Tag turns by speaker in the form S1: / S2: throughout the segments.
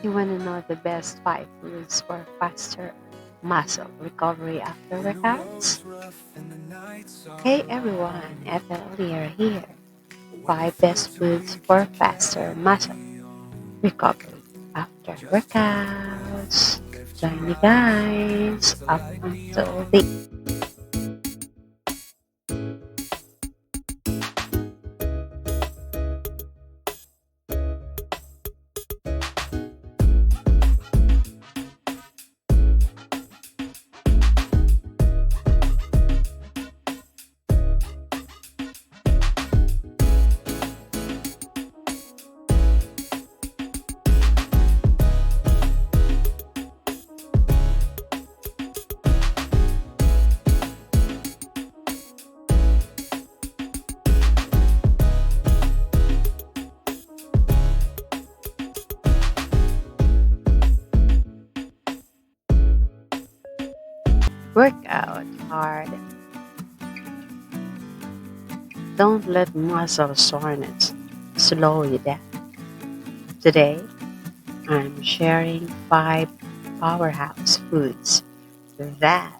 S1: You want to know the best 5 foods for faster muscle recovery after workouts? Hey everyone, Ethel here. 5 best foods for faster muscle recovery after workouts. Join me guys up until the workout hard. Don't let muscle soreness slow you down. Today, I'm sharing 5 powerhouse foods that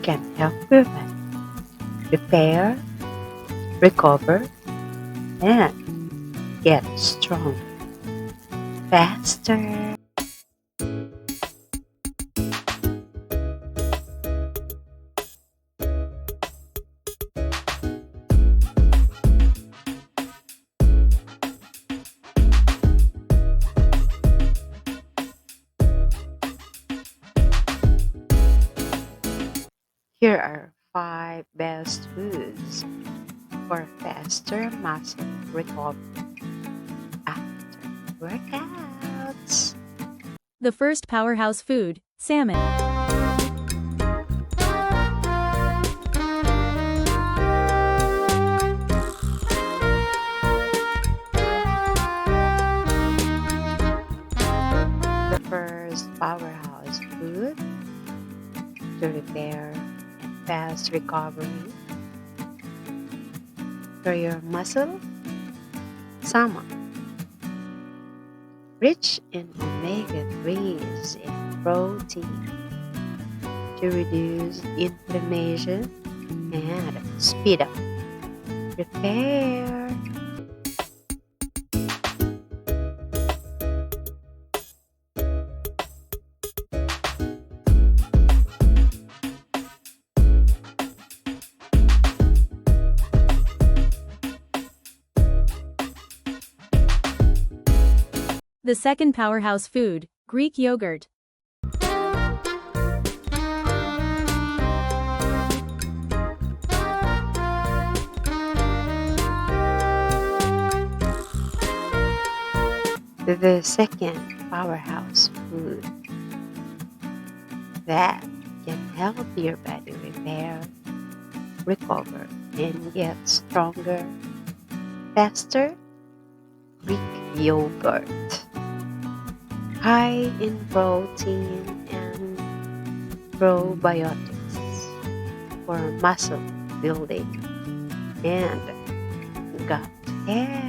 S1: can help your body repair, recover, and get stronger faster. Here are 5 best foods for faster muscle recovery after workouts.
S2: The first powerhouse food, salmon.
S1: The first powerhouse food to repair and fast recovery for your muscle, salmon. Rich in omega-3s and protein to reduce inflammation and speed up repair.
S2: The second powerhouse food, Greek yogurt.
S1: The second powerhouse food that can help your body repair, recover, and get stronger faster, Greek yogurt. High in protein and probiotics for muscle building and gut health.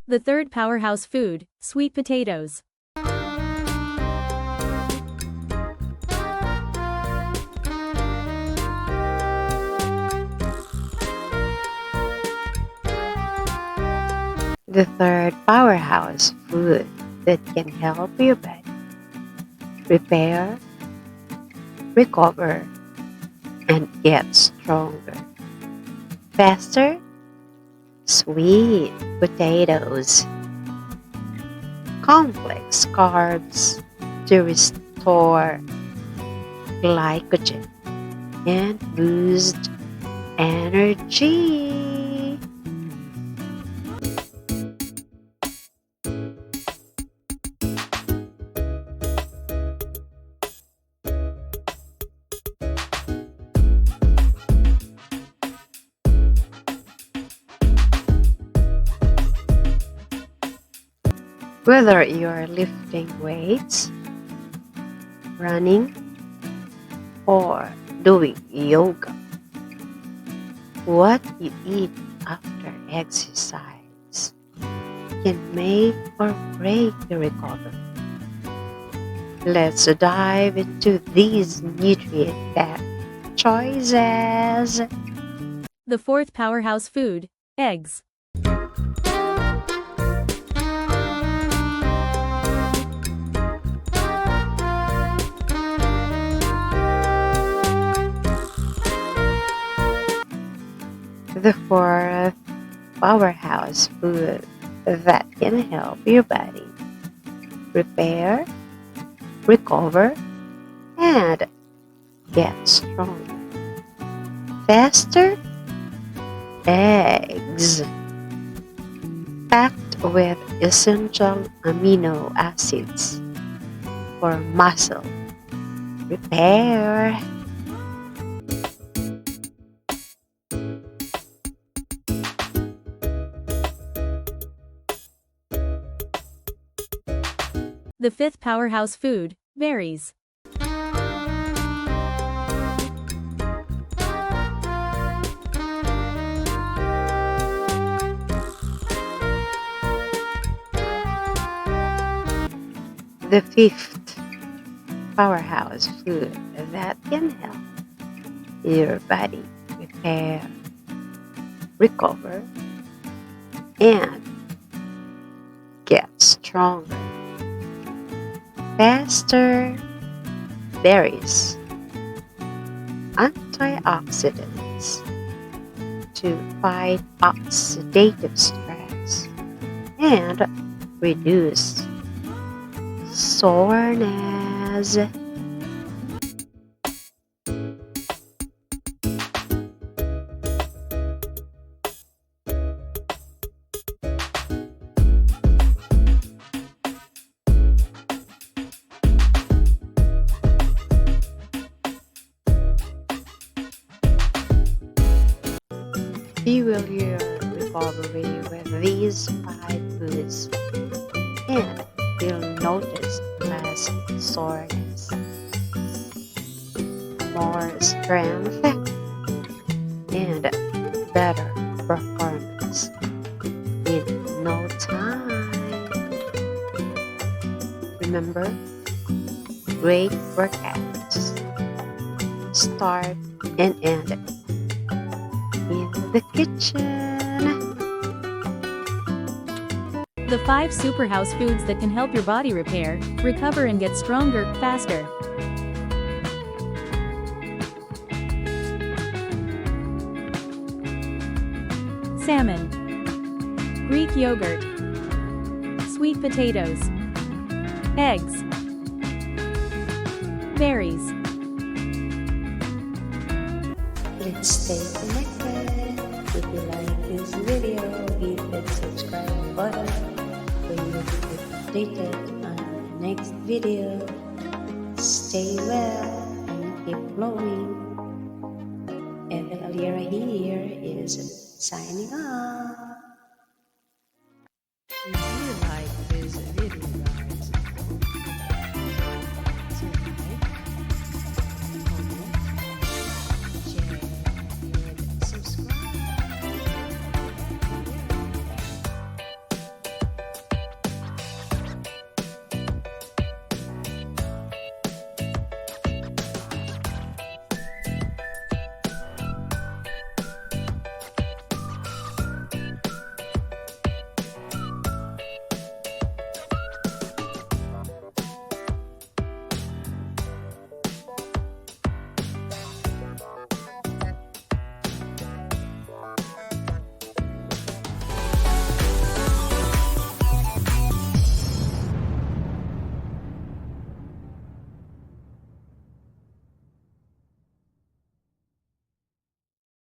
S2: The third powerhouse food, sweet potatoes.
S1: The third powerhouse food that can help your body repair, recover, and get stronger faster, sweet potatoes. Complex carbs to restore glycogen and boost energy. Whether you're lifting weights, running, or doing yoga, what you eat after exercise can make or break your recovery. Let's dive into these nutrient-packed choices.
S2: The fourth powerhouse food, eggs.
S1: The fourth powerhouse food that can help your body repair, recover, and get stronger faster. Eggs, packed with essential amino acids for muscle repair.
S2: The fifth powerhouse food, berries.
S1: The fifth powerhouse food that can help your body repair, recover, and get stronger faster. Berries, antioxidants to fight oxidative stress and reduce soreness. Fuel your recovery with these 5 foods, and you'll notice less soreness, more strength, and better performance in no time. Remember, great workouts start and end in the kitchen.
S2: The 5 superhouse foods that can help your body repair, recover, and get stronger, faster. Salmon, Greek yogurt, sweet potatoes, eggs, berries.
S1: Let's stay connected. If you like this video, hit the subscribe button for you to get updated on the next video. Stay well and keep flowing. Ethel here is signing off.